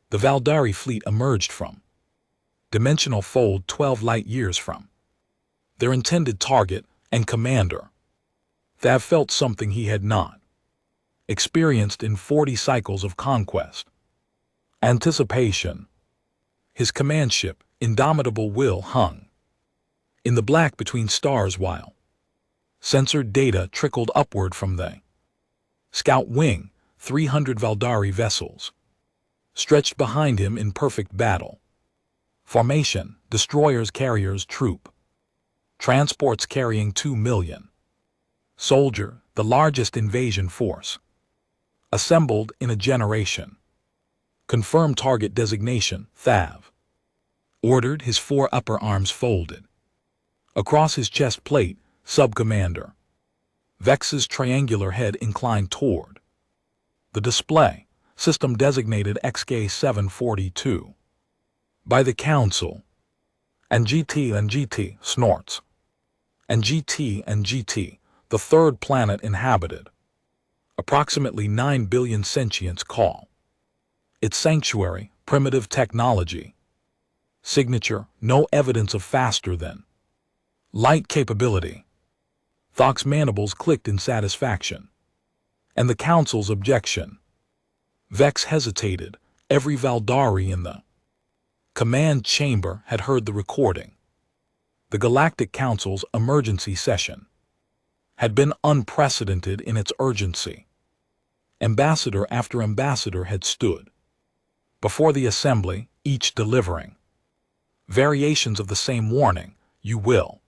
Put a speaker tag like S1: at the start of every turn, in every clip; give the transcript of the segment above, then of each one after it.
S1: The Valdari fleet emerged from dimensional fold 12 light-years from their intended target and commander. Thav felt something he had not experienced in 40 cycles of conquest. Anticipation. His command ship, indomitable will, hung in the black between stars while censored data trickled upward from the scout wing. 300 Valdari vessels stretched behind him in perfect battle formation, destroyers, carriers, troop transports carrying 2 million soldier, the largest invasion force assembled in a generation. Confirmed target designation. Thav ordered, his 4 upper arms folded across his chest plate. Sub-Commander Vex's triangular head inclined toward the display. System designated XK-742 by the Council. And GT snorts. And GT, the third planet inhabited. Approximately 9 billion sentients call its sanctuary primitive technology. Signature: no evidence of faster than light capability. Thok's mandibles clicked in satisfaction. And the Council's objection. Vex hesitated. Every Valdari in the command chamber had heard the recording. The Galactic Council's emergency session had been unprecedented in its urgency. Ambassador after ambassador had stood before the assembly, each delivering variations of the same warning: you will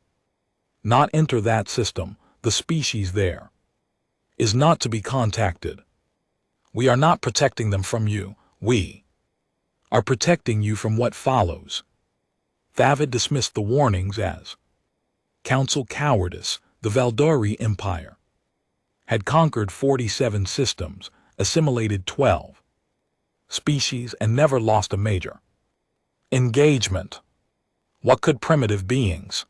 S1: not enter that system. The species there is not to be contacted. We are not protecting them from you. We are protecting you from what follows. Thav had dismissed the warnings as Council cowardice. The Valdari Empire had conquered 47 systems, assimilated 12 species, and never lost a major engagement. What could primitive beings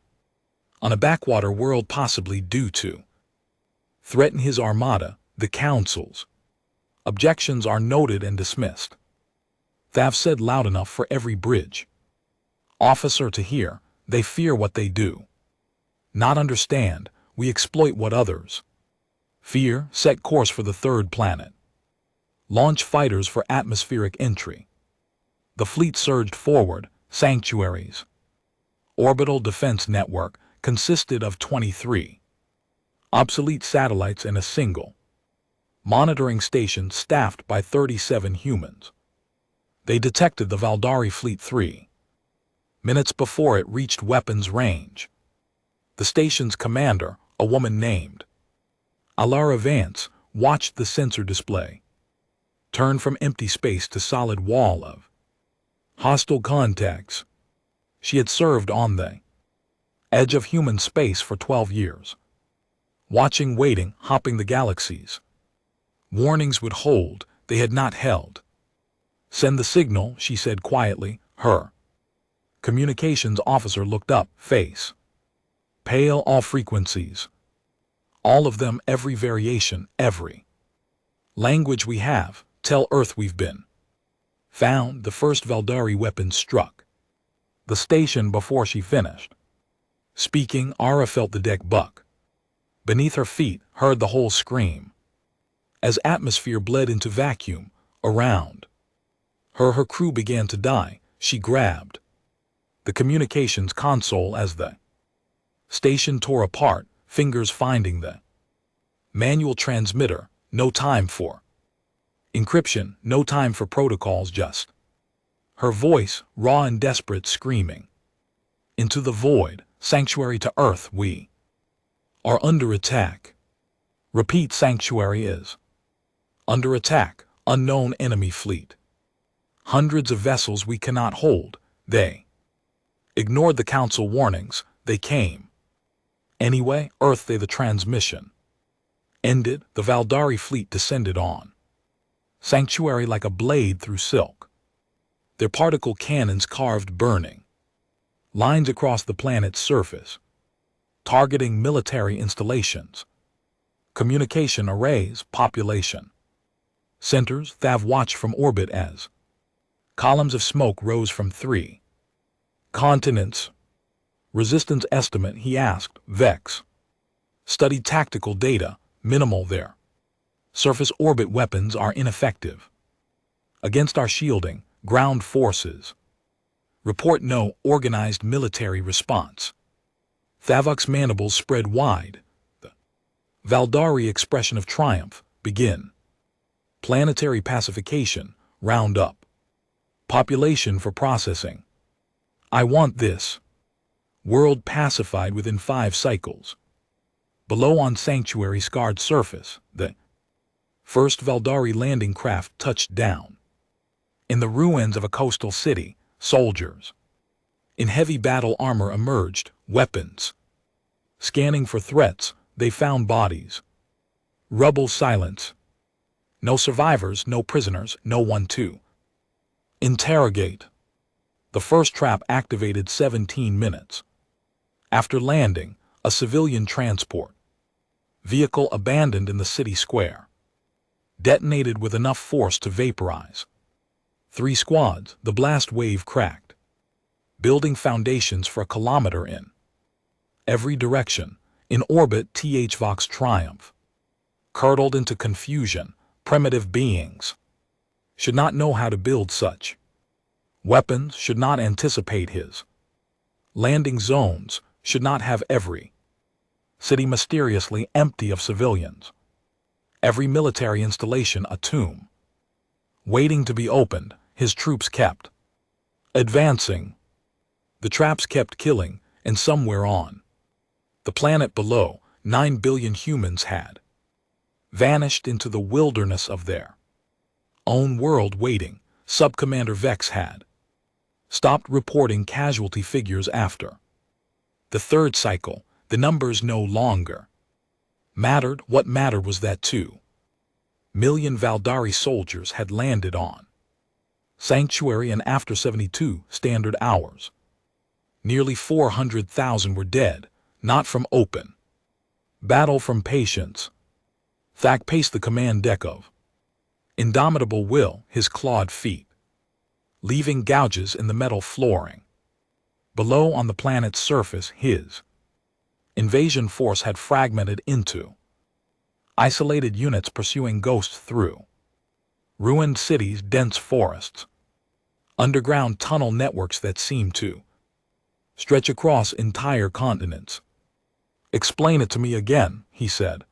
S1: on a backwater world possibly do to threaten his armada? The Council's objections are noted and dismissed. Thav said loud enough for every bridge officer to hear. They fear what they do not understand. We exploit what others fear. Set course for the third planet. Launch fighters for atmospheric entry. The fleet surged forward. Sanctuaries orbital defense network consisted of 23 obsolete satellites and a single monitoring station staffed by 37 humans. They detected the Valdari fleet 3 minutes before it reached weapons range. The station's commander, a woman named Alara Vance, watched the sensor display turn from empty space to solid wall of hostile contacts. She had served on the edge of human space for 12 years. Watching, waiting, hopping the galaxies. Warnings would hold, they had not held. Send the signal, she said quietly. Her communications officer looked up, face pale. All frequencies. All of them, every variation, every language we have. Tell Earth we've been found. The first Valdari weapon struck the station before she finished speaking. Ara felt the deck buck beneath her feet, heard the whole scream as atmosphere bled into vacuum around her. Her crew began to die. She grabbed the communications console as the station tore apart, fingers finding the manual transmitter. No time for encryption, no time for protocols, just her voice, raw and desperate, screaming into the void. Sanctuary to Earth, we are under attack. Repeat, sanctuary is under attack. Unknown enemy fleet. Hundreds of vessels we cannot hold. They ignored the Council warnings. They came anyway. Earth. The transmission ended. The Valdari fleet descended on sanctuary like a blade through silk. Their particle cannons carved burning lines across the planet's surface, targeting military installations, communication arrays, population centers. Thav watched from orbit as Columns of smoke rose from 3 continents. Resistance estimate, he asked. Vex studied tactical data, minimal there. Surface orbit weapons are ineffective. Against our shielding, ground forces. Report no organized military response. Thavok's mandibles spread wide. The Valdari expression of triumph, begin. Planetary pacification, round up. Population for processing. I want this. World pacified within 5 cycles. Below on sanctuary scarred surface, the first Valdari landing craft touched down. In the ruins of a coastal city, soldiers in heavy battle armor emerged, weapons. Scanning for threats, they found bodies. Rubble silence. No survivors, no prisoners, no one to interrogate. The first trap activated 17 minutes. After landing, a civilian transport vehicle abandoned in the city square. Detonated with enough force to vaporize 3 squads, the blast wave cracked. Building foundations for a kilometer in every direction. In orbit, Thvok's triumph. Curdled into confusion, primitive beings should not know how to build such weapons, should not anticipate his landing zones, should not have every city mysteriously empty of civilians. Every military installation a tomb, waiting to be opened. His troops kept advancing. The traps kept killing, and somewhere on the planet below, 9 billion humans had vanished into the wilderness of their own world waiting. Subcommander Vex had stopped reporting casualty figures after the 3rd cycle. The numbers no longer mattered. What mattered was that 2 million Valdari soldiers had landed on sanctuary, and after 72 standard hours, nearly 400,000 were dead, not from open battle, from patience. Thak paced the command deck of indomitable will, his clawed feet leaving gouges in the metal flooring. Below on the planet's surface, his invasion force had fragmented into isolated units pursuing ghosts through ruined cities, dense forests, underground tunnel networks that seemed to stretch across entire continents. Explain it to me again, he said,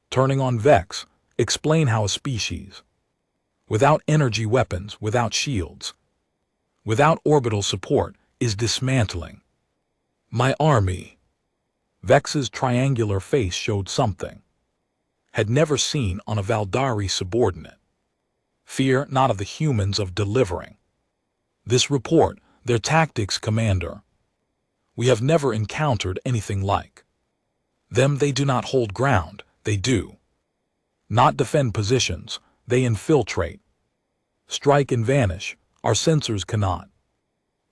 S1: turning on Vex. Explain how a species without energy weapons, without shields, without orbital support, is dismantling my army. Vex's triangular face showed something had never seen on a Valdari subordinate. Fear not of the humans, of delivering this report, their tactics, Commander. We have never encountered anything like them. They do not hold ground, they do not defend positions, they infiltrate, strike and vanish. Our sensors cannot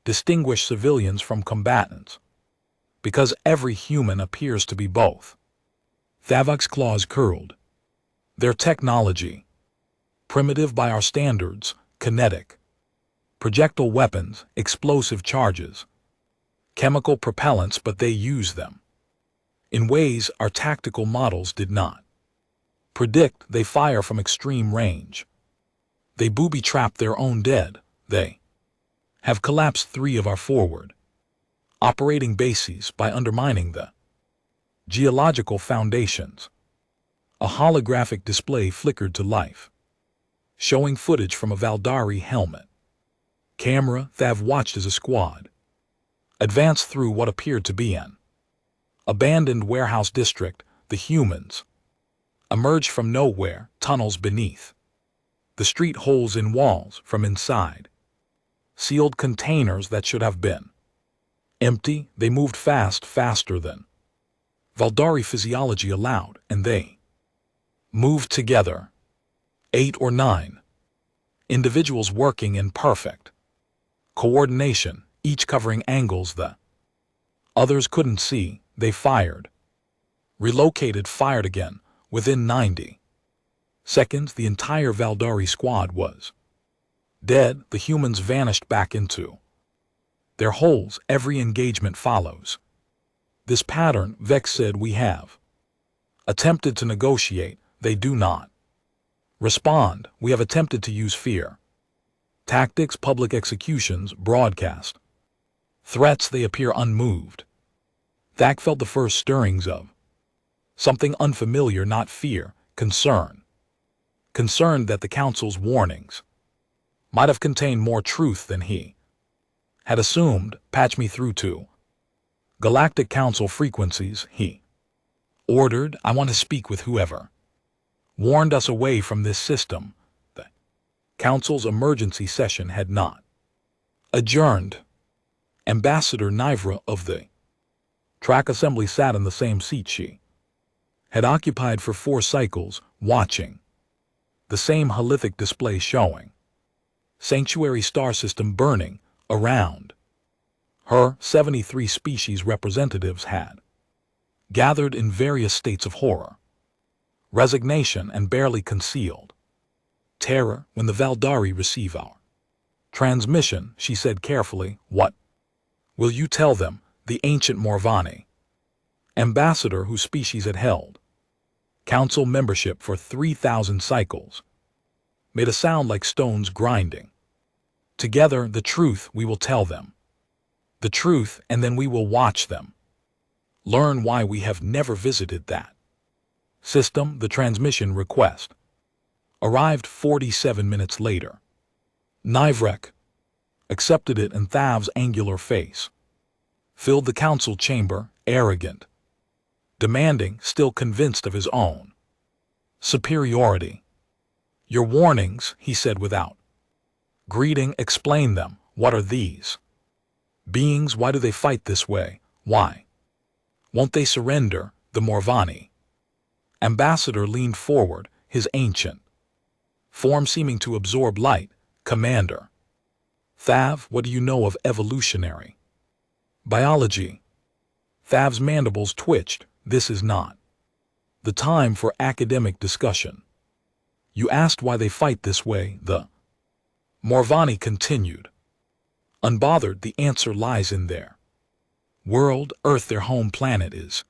S1: distinguish civilians from combatants, because every human appears to be both. Thavok's claws curled. Their technology, primitive by our standards, kinetic, projectile weapons, explosive charges, chemical propellants, but they use them in ways our tactical models did not predict. They fire from extreme range. They booby-trap their own dead. They have collapsed 3 of our forward operating bases by undermining the geological foundations. A holographic display flickered to life, showing footage from a Valdari helmet camera. Thav watched as a squad advanced through what appeared to be an abandoned warehouse district. The humans emerged from nowhere, tunnels beneath the street, holes in walls from inside, sealed containers that should have been empty. They moved fast, faster than Valdari physiology allowed, and they moved together. 8 or 9 individuals working in perfect coordination, each covering angles the others couldn't see. They fired, relocated, fired again. Within 90 seconds, the entire Valdari squad was Dead, the humans vanished back into their holes. Every engagement follows this pattern. Vex said, we have attempted to negotiate. They do not respond. We have attempted to use fear tactics, public executions, broadcast threats. They appear unmoved. Thak felt the first stirrings of something unfamiliar, not fear, concern. Concerned that the council's warnings might have contained more truth than he had assumed. Patch me through to Galactic Council frequencies, he ordered. I want to speak with whoever warned us away from this system. The council's emergency session had not adjourned. Ambassador Nivra of the track assembly sat in the same seat she had occupied for 4 cycles, watching the same halithic display showing sanctuary star system burning around her. 73 species representatives had gathered in various states of horror, resignation, and barely concealed terror. When the Valdari receive our transmission, she said carefully, what will you tell them? The ancient Morvani ambassador, whose species had held council membership for 3,000 cycles, made a sound like stones grinding together. The truth, we will tell them the truth, and then we will watch them learn why we have never visited that system. The transmission request arrived 47 minutes later. Nivrek accepted it, and Thav's angular face filled the council chamber, arrogant, demanding, still convinced of his own superiority. Your warnings, he said without greeting. Explain them. What are these beings? Why do they fight this way? Why won't they surrender? The Morvani ambassador leaned forward, his ancient form seeming to absorb light. Commander Thav, what do you know of evolutionary biology? Thav's mandibles twitched. This is not the time for academic discussion. You asked why they fight this way, the Morvani continued. Unbothered, the answer lies in their world. Earth, their home planet, is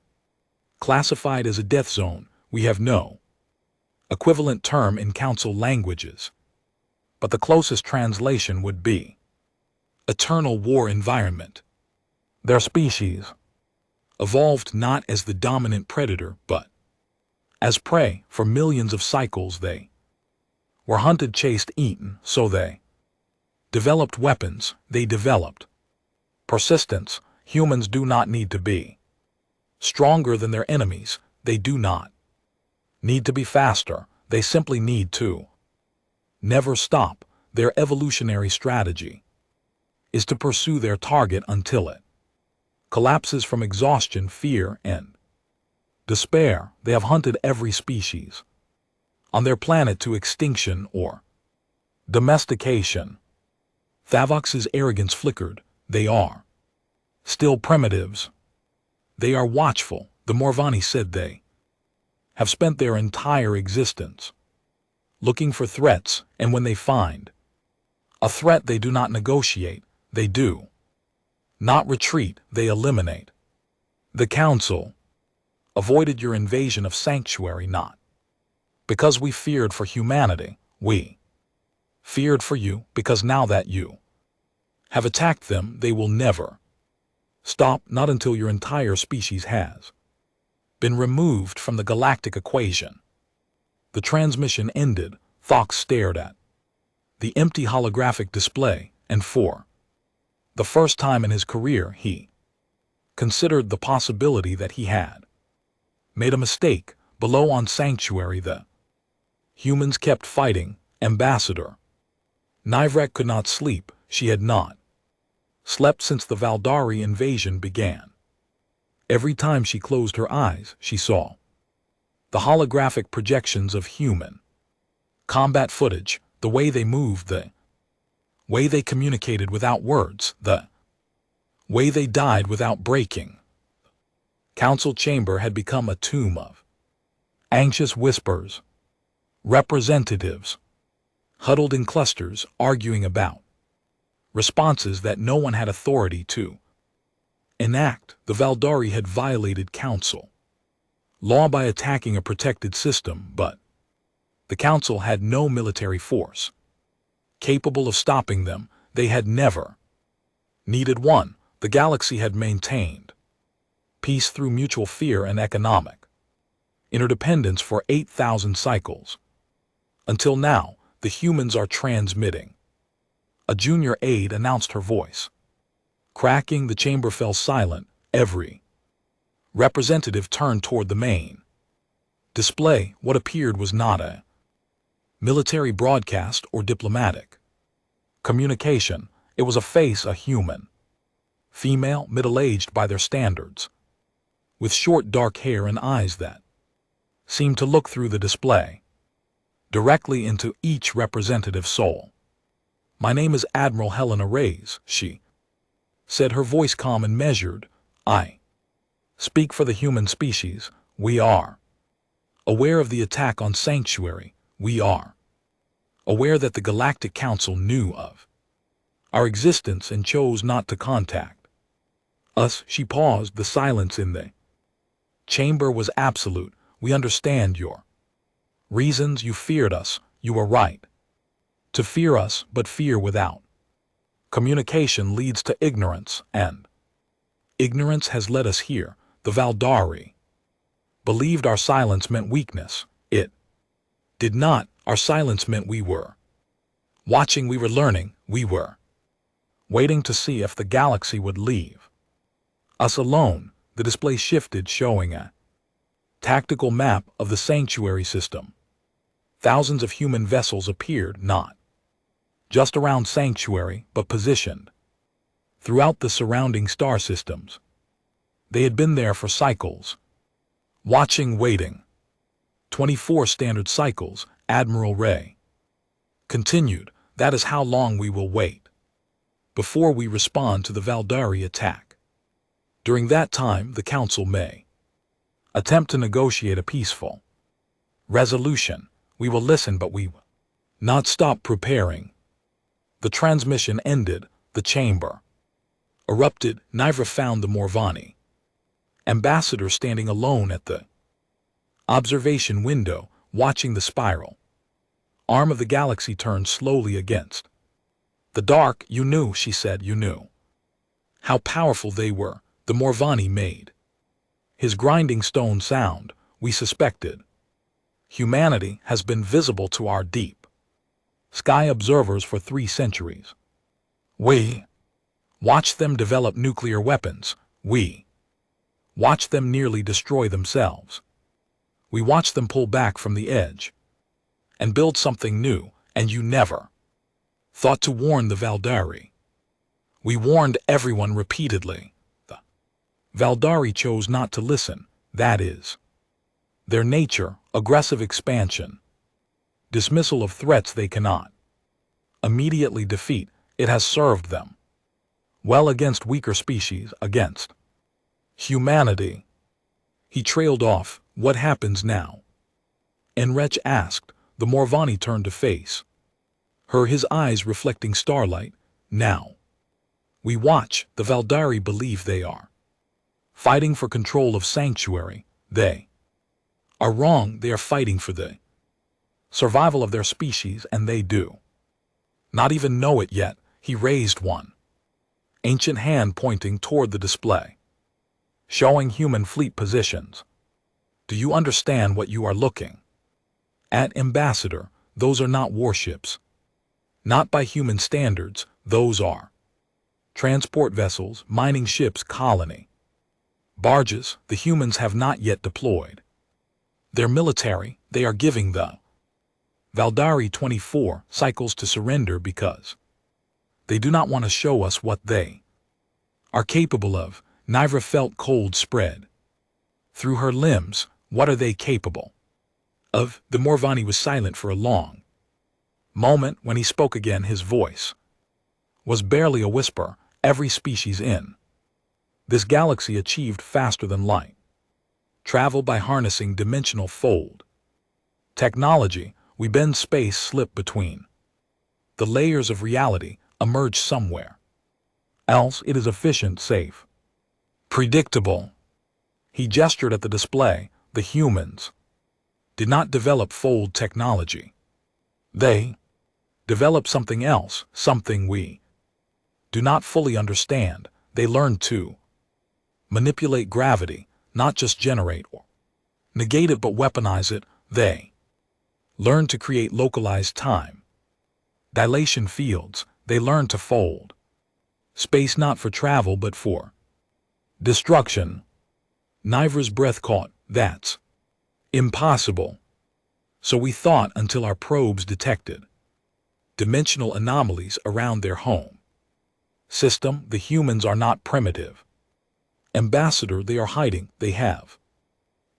S1: classified as a death zone. We have no equivalent term in council languages, but the closest translation would be eternal war environment. Their species evolved not as the dominant predator, but as prey. For millions of cycles they were hunted, chased, eaten, so they developed weapons. They developed persistence. Humans do not need to be stronger than their enemies. They do not need to be faster. They simply need to never stop. Their evolutionary strategy is to pursue their target until it collapses from exhaustion, fear, and despair. They have hunted every species on their planet to extinction or domestication. Thavox's arrogance flickered. They are still primitives. They are watchful. The Morvani said they have spent their entire existence looking for threats, and when they find a threat, they do not negotiate. They do not retreat. They eliminate. The council avoided your invasion of sanctuary not because we feared for humanity. We feared for you, because now that you have attacked them, they will never stop, not until your entire species has been removed from the galactic equation. The transmission ended. Thox stared at the empty holographic display, and for the first time in his career he considered the possibility that he had made a mistake. Below on Sanctuary, the humans kept fighting. Ambassador Nivrek could not sleep. She had not slept since the Valdari invasion began. Every time she closed her eyes, she saw the holographic projections of human combat footage, the way they moved, the way they communicated without words, the way they died without breaking. Council chamber had become a tomb of anxious whispers. Representatives huddled in clusters, arguing about responses that no one had authority to enact. The Valdari had violated council law by attacking a protected system, but the council had no military force capable of stopping them. They had never needed one. The galaxy had maintained peace through mutual fear and economic interdependence for 8,000 cycles. Until now, the humans are transmitting. A junior aide announced, her voice cracking. The chamber fell silent. Every representative turned toward the main display. What appeared was not a military broadcast or diplomatic communication. It was a face, a human female, middle-aged by their standards, with short dark hair and eyes that seemed to look through the display directly into each representative's soul. "My name is Admiral Helena Reyes," she said, her voice calm and measured. "I speak for the human species. We are aware of the attack on Sanctuary. We are aware that the Galactic Council knew of our existence and chose not to contact us." She paused. The silence in the chamber was absolute. "We understand your reasons. You feared us. You are right to fear us, but fear without communication leads to ignorance, and ignorance has led us here." The Valdari believed our silence meant weakness. It did not. Our silence meant we were watching, we were learning, we were waiting to see if the galaxy would leave us alone. The display shifted, showing a tactical map of the Sanctuary system. Thousands of human vessels appeared, not just around Sanctuary, but positioned throughout the surrounding star systems. They had been there for cycles, watching, waiting. 24 standard cycles, Admiral Ray continued. That is how long we will wait before we respond to the Valdari attack. During that time, the Council may attempt to negotiate a peaceful resolution. We will listen, but we will not stop preparing. The transmission ended. The chamber erupted. Nivra found the Morvani ambassador standing alone at the observation window, watching the spiral arm of the galaxy turn slowly against the dark. "You knew," she said, "you knew how powerful they were." The Morvani made his grinding stone sound. "We suspected humanity has been visible to our deep sky observers for 3 centuries. We watched them develop nuclear weapons. We watched them nearly destroy themselves. We watched them pull back from the edge and build something new, and you never thought to warn the Valdari." "We warned everyone repeatedly. The Valdari chose not to listen. That is their nature. Aggressive expansion, dismissal of threats they cannot immediately defeat. It has served them well against weaker species, against humanity." He trailed off. "What happens now?" Enrech asked. The Morvani turned to face her, his eyes reflecting starlight. "Now we watch." The Valdari believe they are fighting for control of Sanctuary. They are wrong. They are fighting for the survival of their species, and they do not even know it yet. He raised one ancient hand, pointing toward the display, showing human fleet positions. "Do you understand what you are looking at, Ambassador? Those are not warships. Not by human standards. Those are transport vessels, mining ships, colony barges. The humans have not yet deployed their military. They are giving the Valdari 24 cycles to surrender because they do not want to show us what they are capable of." Nivra felt cold spread through her limbs. "What are they capable of?" The Morvani was silent for a long moment. When he spoke again, his voice was barely a whisper. "Every species in this galaxy achieved faster than light travel by harnessing dimensional fold technology. We bend space, slip between The layers of reality emerge somewhere. Else it is efficient, safe, predictable. He gestured at the display. The humans did not develop fold technology. They developed something else, something we do not fully understand. They learned to manipulate gravity, not just generate or negate it but weaponize it. They learned to create localized time, dilation fields. They learned to fold space not for travel but for destruction. Niver's breath caught. That's impossible. So we thought until our probes detected dimensional anomalies around their home system. The humans are not primitive. Ambassador, they are hiding. They have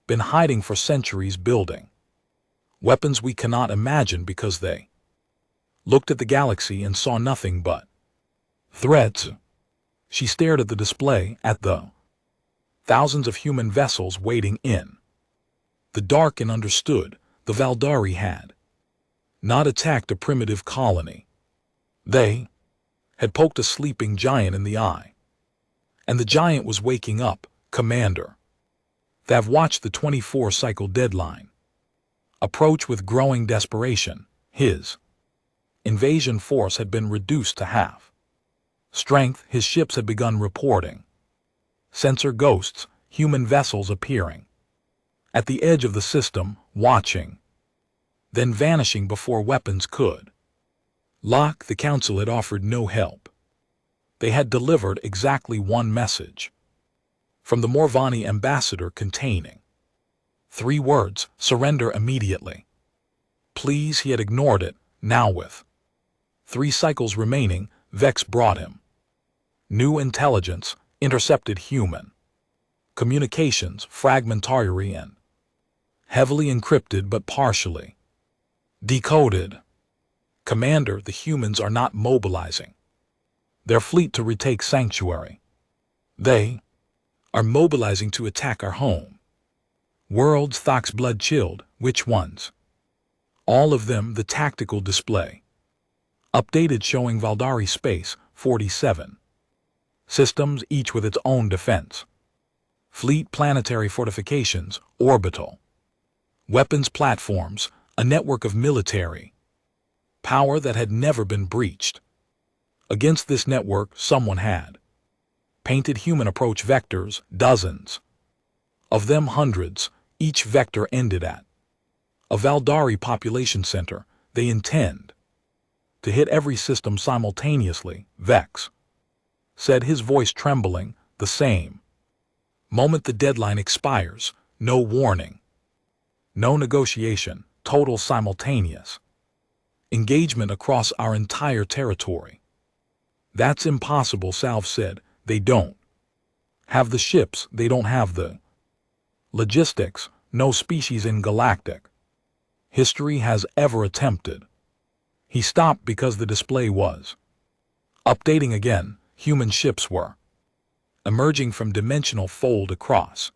S1: been hiding for centuries, building weapons we cannot imagine because they looked at the galaxy and saw nothing but threats. She stared at the display, at the thousands of human vessels waiting in the dark, and understood the Valdari had not attacked a primitive colony. They had poked a sleeping giant in the eye. And the giant was waking up. Commander, they've watched the 24-cycle deadline approach with growing desperation. His invasion force had been reduced to half strength. His ships had begun reporting sensor ghosts, human vessels appearing at the edge of the system, watching, then vanishing before weapons could lock. The Council had offered no help. They had delivered exactly one message from the Morvani ambassador containing 3 words: surrender immediately. Please. He had ignored it. Now, with 3 cycles remaining, Vex brought him new intelligence, intercepted human communications, fragmentary and heavily encrypted but partially decoded. Commander, the humans are not mobilizing their fleet to retake sanctuary. They are mobilizing to attack our home worlds. Thok's blood chilled. Which ones? All of them. The tactical display updated, showing Valdari Space 47 systems, each with its own defense fleet, planetary fortifications, orbital weapons platforms, a network of military power that had never been breached. Against this network, someone had painted human approach vectors, dozens of them, hundreds. Each vector ended at a Valdari population center. They intend to hit every system simultaneously, Vex said, his voice trembling. The same moment the deadline expires. No warning, no negotiation, total simultaneous engagement across our entire territory. That's impossible, Salve said. They don't have the ships. They don't have the logistics. No species in galactic history has ever attempted. He stopped because the display was updating again. Human ships were emerging from dimensional fold across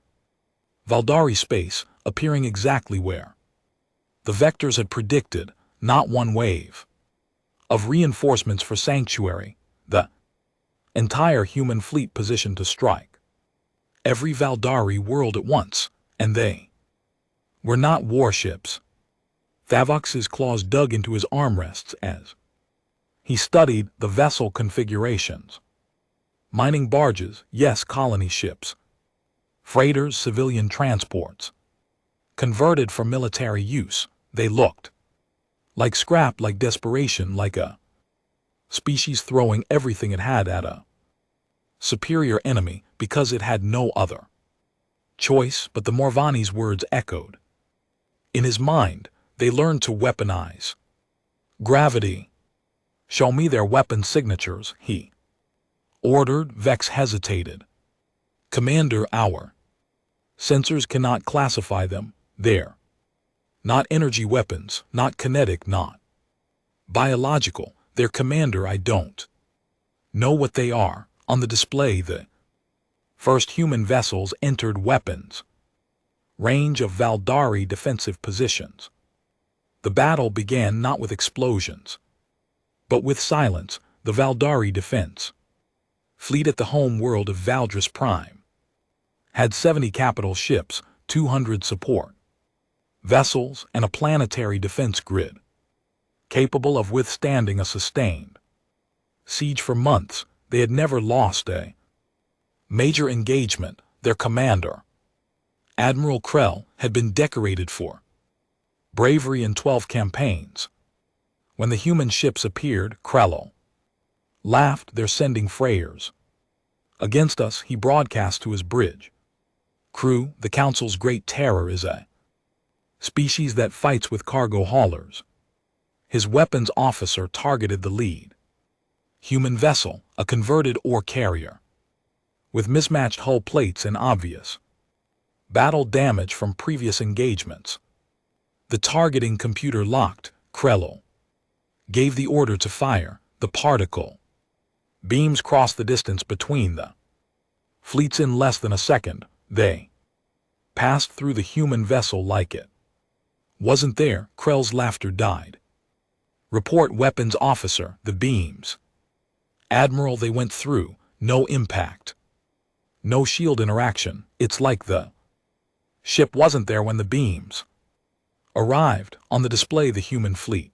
S1: Valdari space, appearing exactly where the vectors had predicted. Not one wave of reinforcements for sanctuary. The entire human fleet positioned to strike every Valdari world at once, and they were not warships. Thavox's claws dug into his armrests as he studied the vessel configurations. Mining barges, yes, colony ships, freighters, civilian transports, converted for military use. They looked like scrap, like desperation, like a species throwing everything it had at a superior enemy because it had no other choice. But the Morvani's words echoed in his mind. They learned to weaponize gravity. Show me their weapon signatures, he ordered. Vex hesitated. Commander, our sensors cannot classify them. They're not energy weapons, not kinetic, not biological. They're Commander, I don't know what they are. On the display, the first human vessels entered weapons range of Valdari defensive positions. The battle began not with explosions, But with silence, the Valdari defense fleet at the home world of Valdris Prime had 70 capital ships, 200 support vessels, and a planetary defense grid capable of withstanding a sustained siege for months. They had never lost a major engagement. Their commander, Admiral Krell, had been decorated for bravery in 12 campaigns. When the human ships appeared, Krell laughed. "They're sending Freyers against us," he broadcast to his bridge crew. "The Council's great terror is a species that fights with cargo haulers." His weapons officer targeted the lead human vessel, a converted ore carrier with mismatched hull plates and obvious battle damage from previous engagements. The targeting computer locked. Krell gave the order to fire. The particle beams crossed the distance between the fleets in less than a second. They passed through the human vessel like it wasn't there. Krell's laughter died. "Report, weapons officer, the beams." "Admiral, they went through. No impact. No shield interaction. It's like the ship wasn't there when the beams arrived." On the display, the human fleet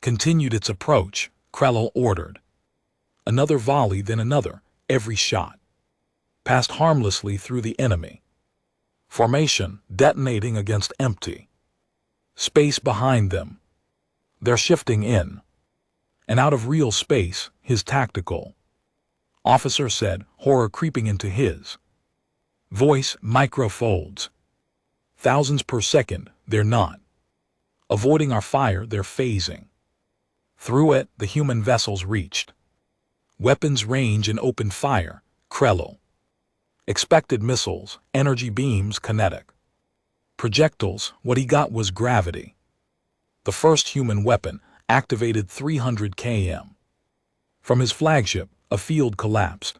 S1: continued its approach. Krell ordered another volley, then another. Every shot passed harmlessly through the enemy formation, detonating against empty space behind them. "They're shifting in and out of real space," his tactical officer said, horror creeping into his voice. "Microfolds. Thousands per second. They're not avoiding our fire, they're phasing through it." The human vessels reached weapons range and opened fire. Krell expected missiles, energy beams, kinetic projectiles. What he got was gravity. The first human weapon activated 300 km from his flagship. A field collapsed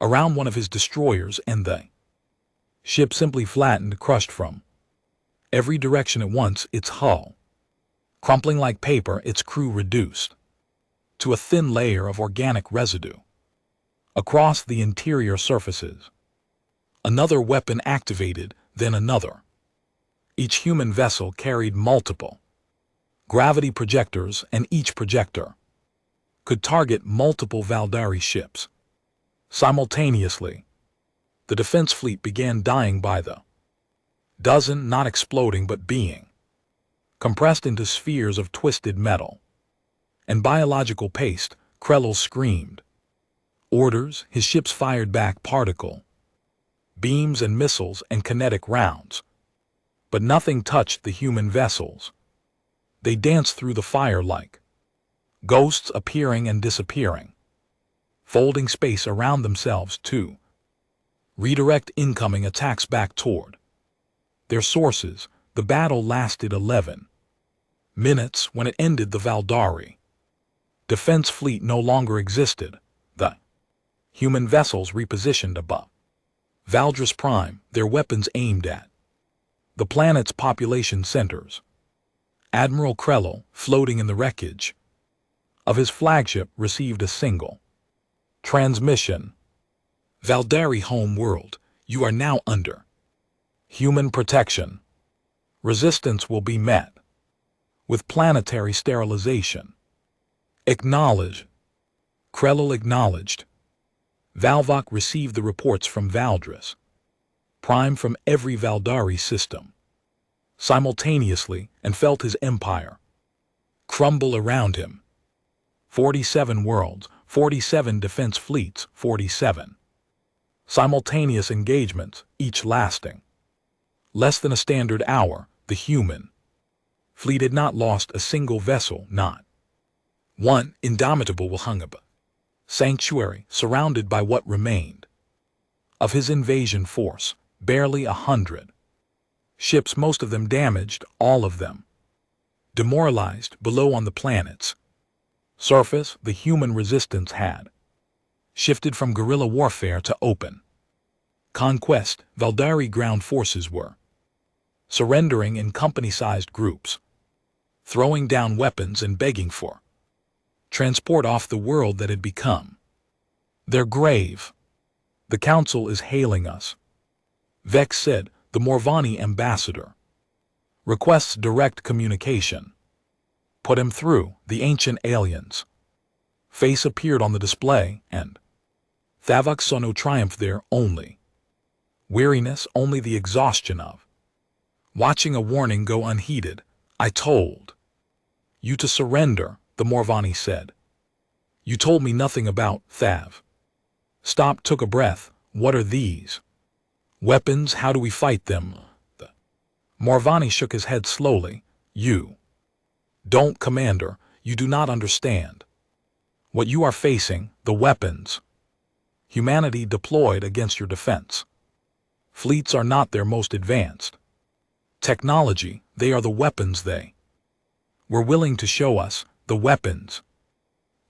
S1: around one of his destroyers, and the ship simply flattened, crushed from every direction at once, its hull crumpling like paper, its crew reduced to a thin layer of organic residue across the interior surfaces. Another weapon activated, then another. Each human vessel carried multiple gravity projectors, and each projector could target multiple Valdari ships simultaneously. The defense fleet began dying by the dozen, not exploding but being compressed into spheres of twisted metal and biological paste. Krell screamed orders. His ships fired back particle beams and missiles and kinetic rounds, but nothing touched the human vessels. They danced through the fire like ghosts, appearing and disappearing, folding space around themselves to redirect incoming attacks back toward their sources. The battle lasted 11 minutes. When it ended, the Valdari defense fleet no longer existed. The human vessels repositioned above Valdris Prime, their weapons aimed at the planet's population centers. Admiral Krell, floating in the wreckage of his flagship, received a single transmission. "Valdari home world, you are now under human protection. Resistance will be met with planetary sterilization. Acknowledge." Krell acknowledged. Valvok received the reports from Valdris Prime from every Valdari system simultaneously and felt his empire crumble around him. 47 worlds, 47 defense fleets, 47 simultaneous engagements, each lasting less than a standard hour. The human fleet had not lost a single vessel, not one. Indomitable Wilhungaba sanctuary, surrounded by what remained of his invasion force, barely 100 ships, most of them damaged, all of them demoralized. Below on the planet's surface, the human resistance had shifted from guerrilla warfare to open conquest. Valdari ground forces were surrendering in company-sized groups, throwing down weapons and begging for transport off the world that had become their grave. The council is hailing us, Vex said, the Morvani ambassador. Requests direct communication. Put him through, the ancient aliens. Face appeared on the display, and Thavok saw no triumph there, only weariness, only the exhaustion of watching a warning go unheeded. I told you to surrender, the Morvani said. You told me nothing about Thav. Stopped, took a breath. What are these weapons? How do we fight them? The Morvani shook his head slowly. You don't, Commander. You do not understand what you are facing, the weapons humanity deployed against your defense. Fleets are not their most advanced technology, they are the weapons they were willing to show us, the weapons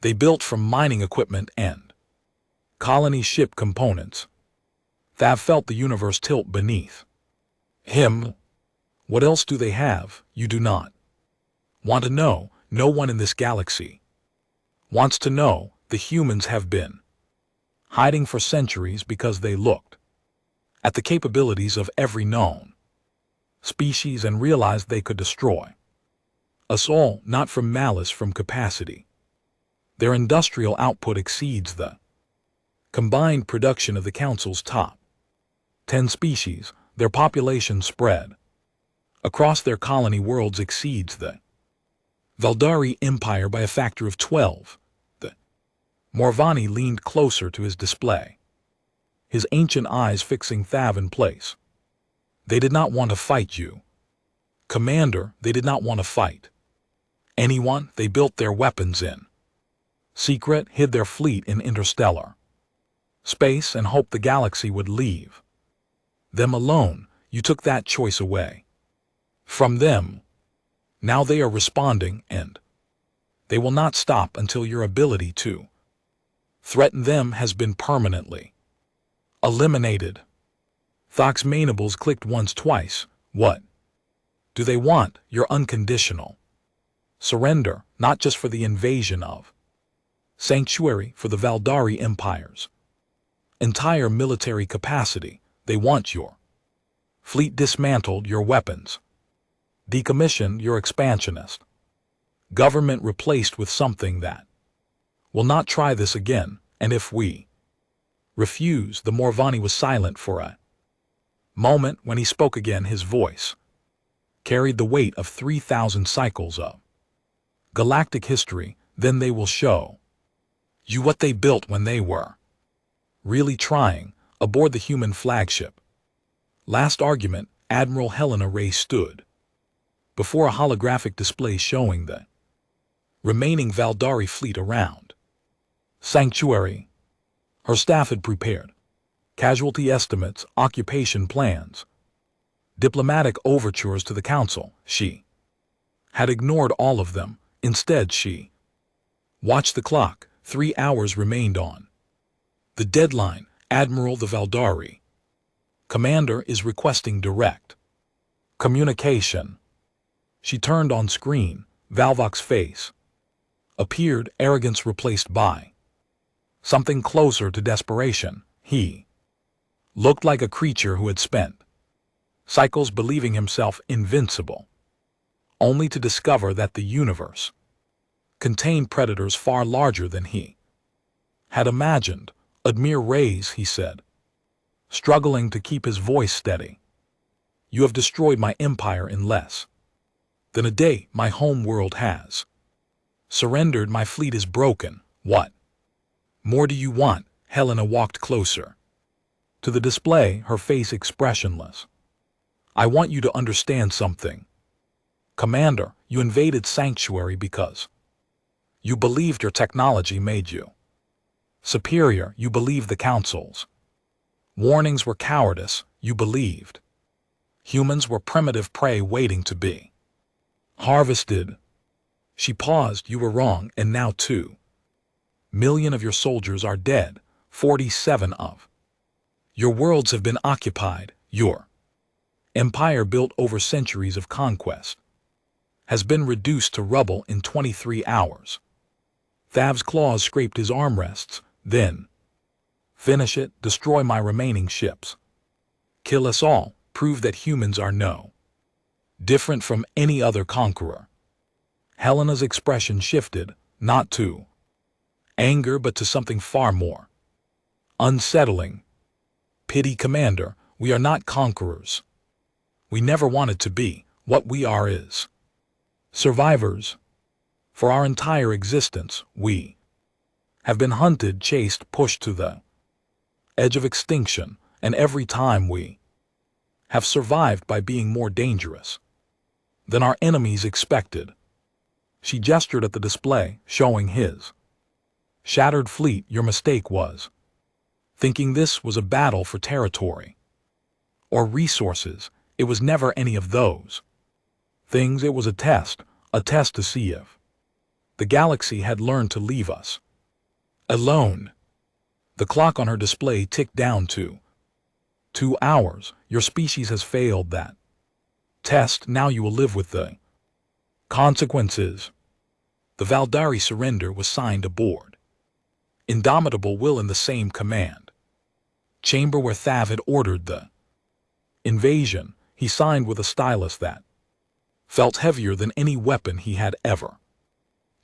S1: they built from mining equipment and colony ship components. Thav felt the universe tilt beneath him. What else do they have? You do not want to know. No one in this galaxy wants to know. The humans have been hiding for centuries because they looked at the capabilities of every known species and realized they could destroy us all, not from malice, from capacity. Their industrial output exceeds the combined production of the Council's top 10 species. Their population spread across their colony worlds exceeds the Valdari Empire by a factor of 12. The Morvani leaned closer to his display, his ancient eyes fixing Thav in place. They did not want to fight you, Commander. They did not want to fight anyone. They built their weapons in secret, hid their fleet in interstellar space, and hoped the galaxy would leave them alone. You took that choice away from them. Now they are responding, and they will not stop until your ability to threaten them has been permanently eliminated. Thok's mandibles clicked once, twice. What do they want? Your unconditional surrender, not just for the invasion of Sanctuary, for the Valdari Empire's entire military capacity. They want your fleet dismantled, your weapons decommissioned, your expansionist government replaced with something that will not try this again. And if we refuse, the Morvani was silent for a moment. When he spoke again, his voice carried the weight of 3,000 cycles of galactic history. Then they will show you what they built when they were really trying aboard the human flagship. Last argument. Admiral Helena Ray stood before a holographic display showing the remaining Valdari fleet around Sanctuary. Her staff had prepared casualty estimates, occupation plans, diplomatic overtures to the Council. She had ignored all of them. Instead, she watched the clock. 3 hours remained on the deadline. Admiral, the Valdari commander is requesting direct communication. She turned on screen. Valvok's face appeared, arrogance replaced by something closer to desperation. He looked like a creature who had spent cycles believing himself invincible, only to discover that the universe contained predators far larger than he had imagined. Admir Rays, he said, struggling to keep his voice steady. You have destroyed my empire in less than a day. My home world has surrendered. My fleet is broken. What more do you want? Helena walked closer to the display, her face expressionless. I want you to understand something, Commander. You invaded Sanctuary because you believed your technology made you superior. You believed the Council's warnings were cowardice. You believed humans were primitive prey waiting to be harvested. She paused. You were wrong, and now 2,000,000 of your soldiers are dead. 47 of your worlds have been occupied. Your empire, built over centuries of conquest, has been reduced to rubble in 23 hours. Thav's claws scraped his armrests. Then, finish it, destroy my remaining ships. Kill us all, prove that humans are no different from any other conqueror. Helena's expression shifted, not to anger but to something far more unsettling. Pity, Commander, we are not conquerors. We never wanted to be. What we are is survivors. For our entire existence, we have been hunted, chased, pushed to the edge of extinction, and every time we have survived by being more dangerous than our enemies expected. She gestured at the display, showing his shattered fleet. Your mistake was thinking this was a battle for territory or resources. It was never any of those things. It was a test to see if the galaxy had learned to leave us alone. The clock on her display ticked down to 2 hours. Your species has failed that test. Now you will live with the consequences. The Valdari surrender was signed aboard Indomitable Will in the same command chamber where Thav had ordered the invasion. He signed with a stylus that felt heavier than any weapon he had ever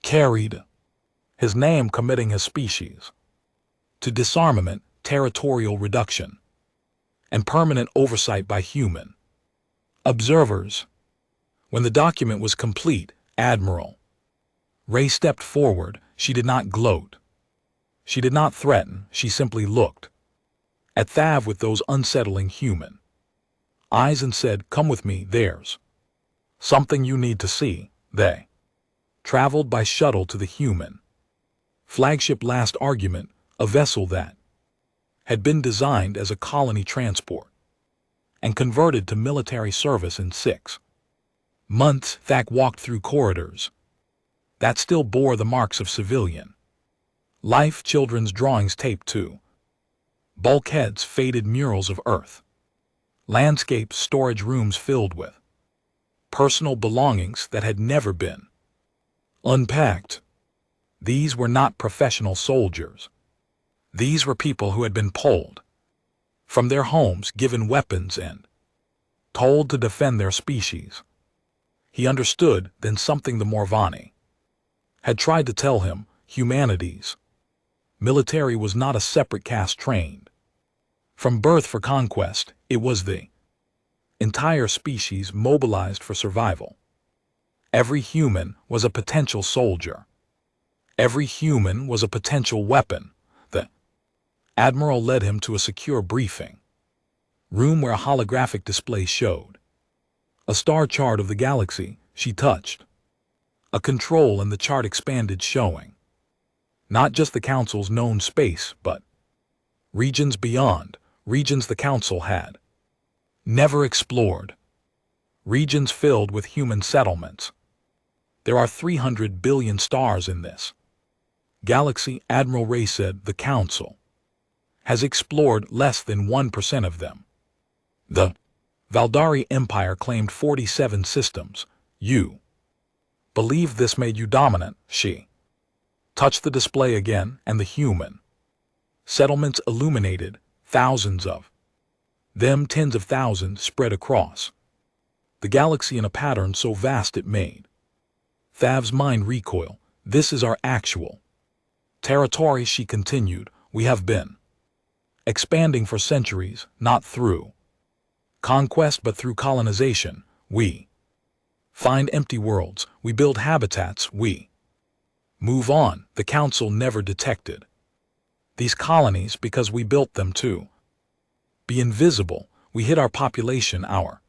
S1: carried, his name committing his species to disarmament, territorial reduction, and permanent oversight by human observers. When the document was complete, Admiral Ray stepped forward. She did not gloat. She did not threaten. She simply looked at Thav with those unsettling human eyes and said, "Come with me, there's something you need to see." They traveled by shuttle to the human flagship. Last argument, a vessel that had been designed as a colony transport and converted to military service in 6 months. Thak walked through corridors that still bore the marks of civilian life, children's drawings taped to bulkheads, faded murals of Earth, landscapes, storage rooms filled with personal belongings that had never been unpacked. These were not professional soldiers. These were people who had been pulled from their homes, given weapons, and told to defend their species. He understood then something the Morvani had tried to tell him: humanity's military was not a separate caste trained from birth for conquest. It was the entire species mobilized for survival. Every human was a potential soldier. Every human was a potential weapon. The Admiral led him to a secure briefing room where a holographic display showed a star chart of the galaxy. She touched a control and the chart expanded, showing not just the Council's known space, but regions beyond, regions the Council had never explored, regions filled with human settlements. There are 300 billion stars in this galaxy, Admiral Ray said. The Council has explored less than 1% of them. The Valdari Empire claimed 47 systems. You believe this made you dominant? She touched the display again, and the human settlements illuminated, thousands of them, tens of thousands, spread across the galaxy in a pattern so vast it made Thav's mind recoil. This is our actual territory, she continued. We have been expanding for centuries, not through conquest but through colonization. We find empty worlds, we build habitats, we move on. The Council never detected these colonies because we built them to be invisible. We hid our population, our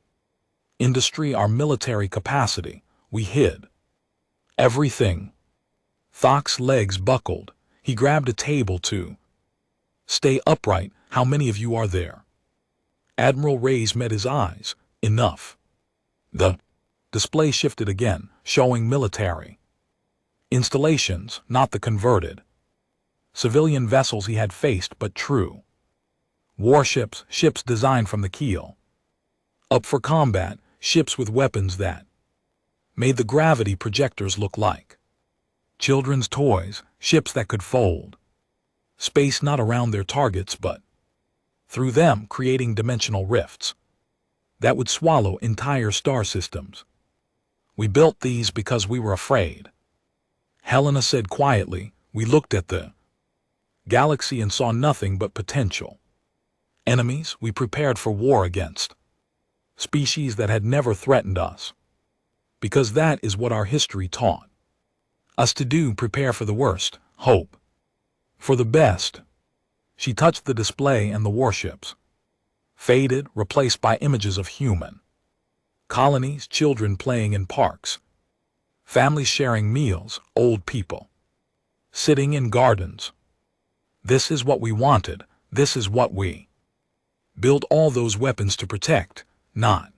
S1: industry, our military capacity. We hid everything. Thok's legs buckled. He grabbed a table to stay upright. How many of you are there? Admiral Ray's met his eyes. Enough. The display shifted again, showing military installations, not the converted civilian vessels he had faced, but true warships, ships designed from the keel up for combat, ships with weapons that made the gravity projectors look like Children's toys, ships that could fold. Space not around their targets but through them, creating dimensional rifts that would swallow entire star systems. We built these because we were afraid. Helena said quietly. We looked at the galaxy and saw nothing but potential. Enemies we prepared for war against. Species that had never threatened us. Because that is what our history taught us to do, prepare for the worst, hope for the best. She touched the display and the warships. Faded, replaced by images of human colonies, children playing in parks, families sharing meals, old people sitting in gardens. This is what we wanted. This is what we built all those weapons to protect, not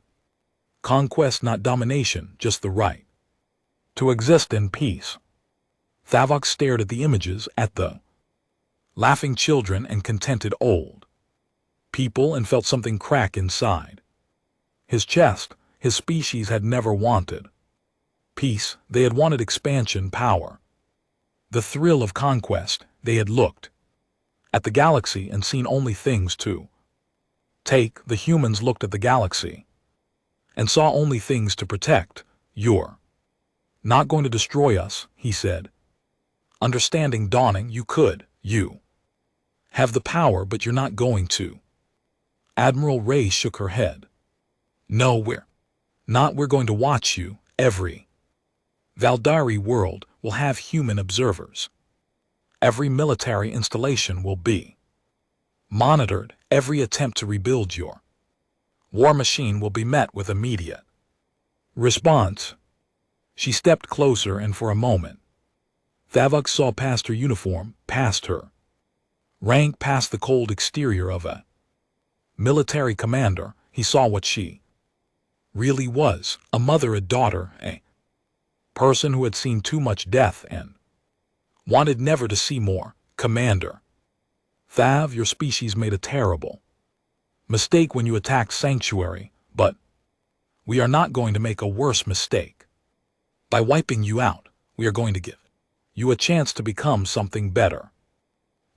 S1: conquest, not domination, just the right to exist in peace. Thavok stared at the images, at the laughing children and contented old people, and felt something crack inside his chest. His species had never wanted peace. They had wanted expansion, power, the thrill of conquest. They had looked at the galaxy and seen only things to take. The humans looked at the galaxy and saw only things to protect. You're not going to destroy us, he said. Understanding dawning. You have the power, but you're not going to. Admiral Ray shook her head. No, we're not. We're going to watch you. Every Valdari world will have human observers. Every military installation will be monitored. Every attempt to rebuild your war machine will be met with immediate response. She stepped closer, and for a moment, Thavok saw past her uniform, past her rank, past the cold exterior of a military commander. He saw what she really was, a mother, a daughter, a person who had seen too much death and wanted never to see more. Commander Thav, your species made a terrible mistake when you attacked Sanctuary, but we are not going to make a worse mistake. By wiping you out, we are going to give you a chance to become something better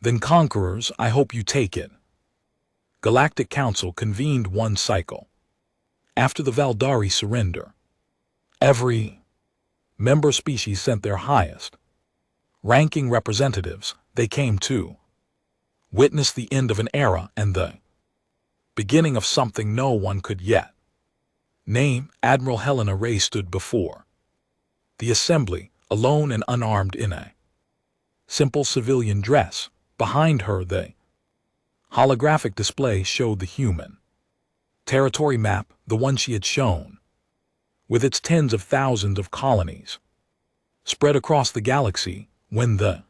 S1: than conquerors. I hope you take it. Galactic Council convened one cycle after the Valdari surrender. Every member species sent their highest ranking representatives. They came to witness the end of an era and the beginning of something no one could yet name. Admiral Helena Ray stood before the assembly, alone and unarmed, in a simple civilian dress. Behind her, the holographic display showed the human territory map, the one she had shown, with its tens of thousands of colonies spread across the galaxy. When the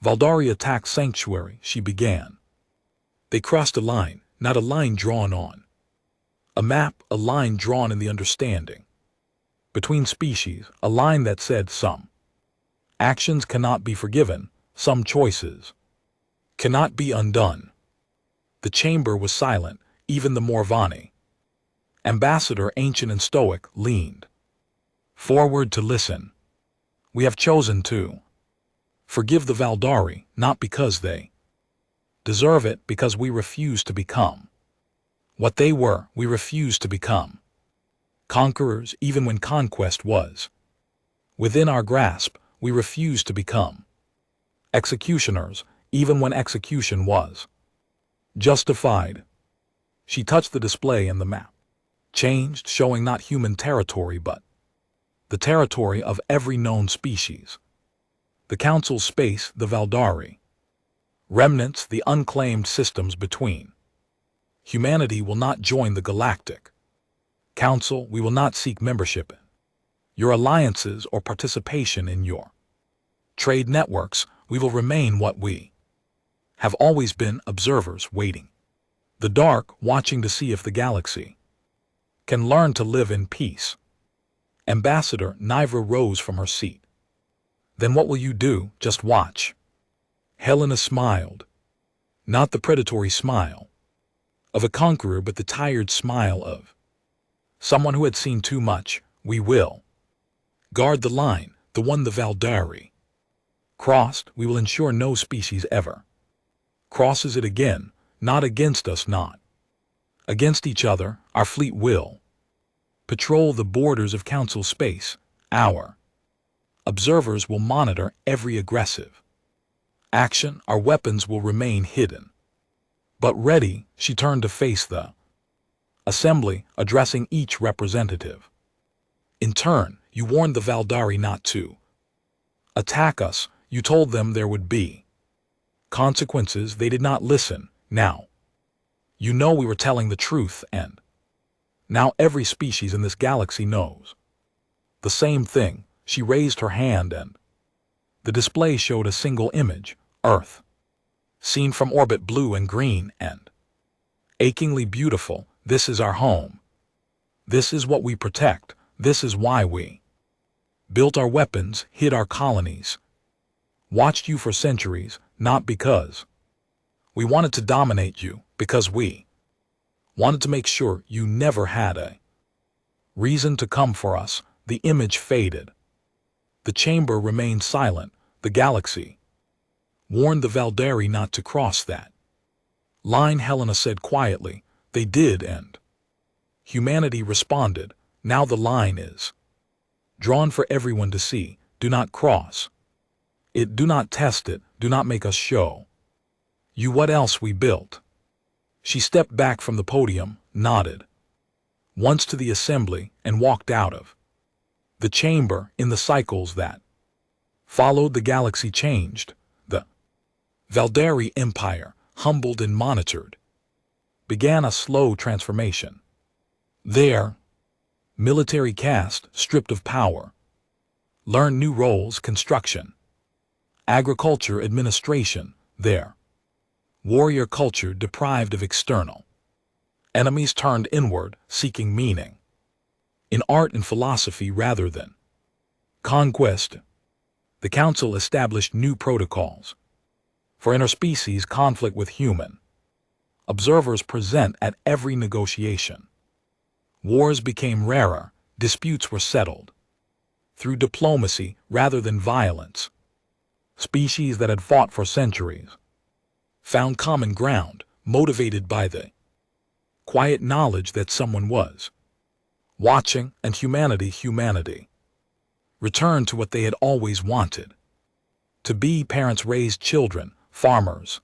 S1: Valdari attacked Sanctuary, she began. They crossed a line, not a line drawn on a map, a line drawn in the understanding between species, a line that said some actions cannot be forgiven, some choices cannot be undone. The chamber was silent. Even the Morvani ambassador, ancient and stoic, leaned forward to listen. We have chosen to forgive the Valdari, not because they deserve it, because we refuse to become what they were. We refuse to become conquerors, even when conquest was within our grasp. We refuse to become executioners, even when execution was justified. She touched the display, and the map changed, showing not human territory but the territory of every known species. The Council's space, the Valdari remnants, the unclaimed systems between. Humanity will not join the Galactic Council. We will not seek membership in your alliances or participation in your trade networks. We will remain what we have always been, observers waiting the dark, watching to see if the galaxy can learn to live in peace. Ambassador Nivra rose from her seat. Then what will you do? Just watch. Helena smiled. Not the predatory smile of a conqueror, but the tired smile of someone who had seen too much. We will guard the line, the one the Valdari Crossed, we will ensure no species ever crosses it again, not against us, not against each other. Our fleet will patrol the borders of Council space. Our observers will monitor every aggressive action. Our weapons will remain hidden but ready. She turned to face the assembly, addressing each representative. In turn, you warned the Valdari not to attack us. You told them there would be consequences. They did not listen. Now, you know we were telling the truth, and now every species in this galaxy knows the same thing. She raised her hand and the display showed a single image, Earth, seen from orbit, blue and green and achingly beautiful. This is our home. This is what we protect. This is why we built our weapons, hid our colonies, watched you for centuries, not because we wanted to dominate you, because we wanted to make sure you never had a reason to come for us. The image faded. The chamber remained silent. The galaxy warned the Valdari not to cross that line. Helena said quietly, they did, and humanity responded. Now the line is drawn for everyone to see. Do not cross it. Do not test it. Do not make us show you what else we built. She stepped back from the podium, nodded once to the assembly, and walked out of the chamber. In the cycles that followed, the galaxy changed. The Valdari Empire, humbled and monitored, began a slow transformation. Their military caste, stripped of power, learned new roles: construction, agriculture, administration. Their warrior culture, deprived of external enemies, turned inward, seeking meaning in art and philosophy rather than conquest. The Council established new protocols for interspecies conflict with human observers present at every negotiation. Wars became rarer. Disputes were settled through diplomacy rather than violence. Species that had fought for centuries found common ground, motivated by the quiet knowledge that someone was watching, and humanity returned to what they had always wanted to be. Parents raised children, farmers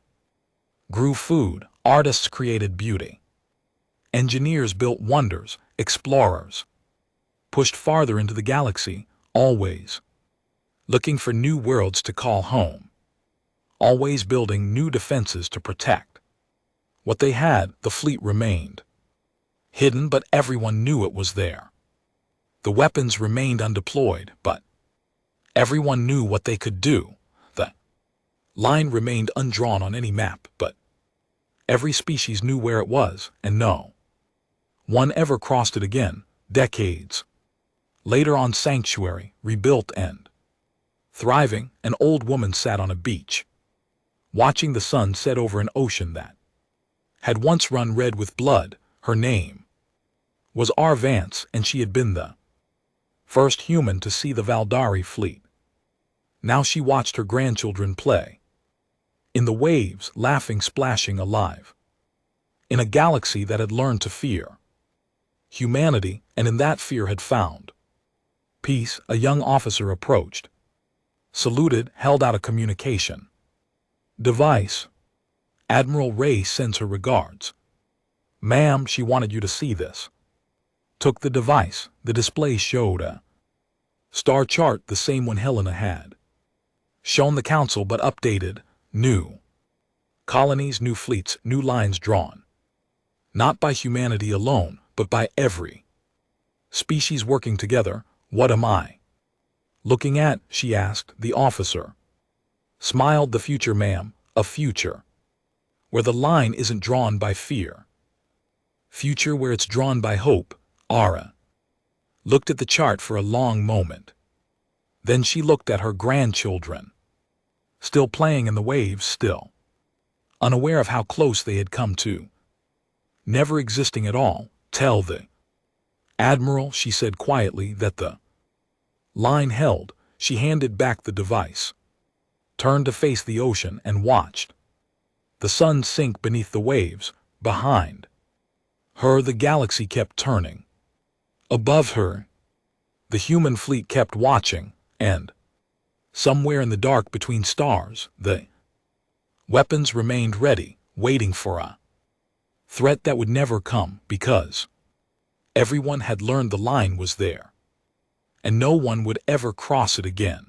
S1: grew food, artists created beauty, engineers built wonders, explorers pushed farther into the galaxy, always looking for new worlds to call home, always building new defenses to protect what they had. The fleet remained hidden, but everyone knew it was there. The weapons remained undeployed, but everyone knew what they could do. The line remained undrawn on any map, but every species knew where it was, and no one ever crossed it again. Decades later, on Sanctuary, rebuilt and thriving, an old woman sat on a beach, watching the sun set over an ocean that had once run red with blood. Her name was Vance, and she had been the first human to see the Valdari fleet. Now she watched her grandchildren play in the waves, laughing, splashing, alive in a galaxy that had learned to fear humanity, and in that fear had found peace. A young officer approached, saluted, held out a communication device. Admiral Ray sends her regards. Ma'am, she wanted you to see this. Took the device. The display showed a star chart, the same one Helena had shown the Council, but updated. New colonies, new fleets, new lines drawn, not by humanity alone, but by every species working together. What am I looking at? She asked. The officer smiled. The future, ma'am, a future where the line isn't drawn by fear. Future where it's drawn by hope. Ara looked at the chart for a long moment. Then she looked at her grandchildren, still playing in the waves, still unaware of how close they had come to never existing at all. Tell the Admiral, she said quietly, that the line held. She handed back the device. turned to face the ocean and watched the sun sink beneath the waves. Behind her, the galaxy kept turning. Above her, the human fleet kept watching, and somewhere in the dark between stars, the weapons remained ready, waiting for a threat that would never come, because everyone had learned the line was there, and no one would ever cross it again.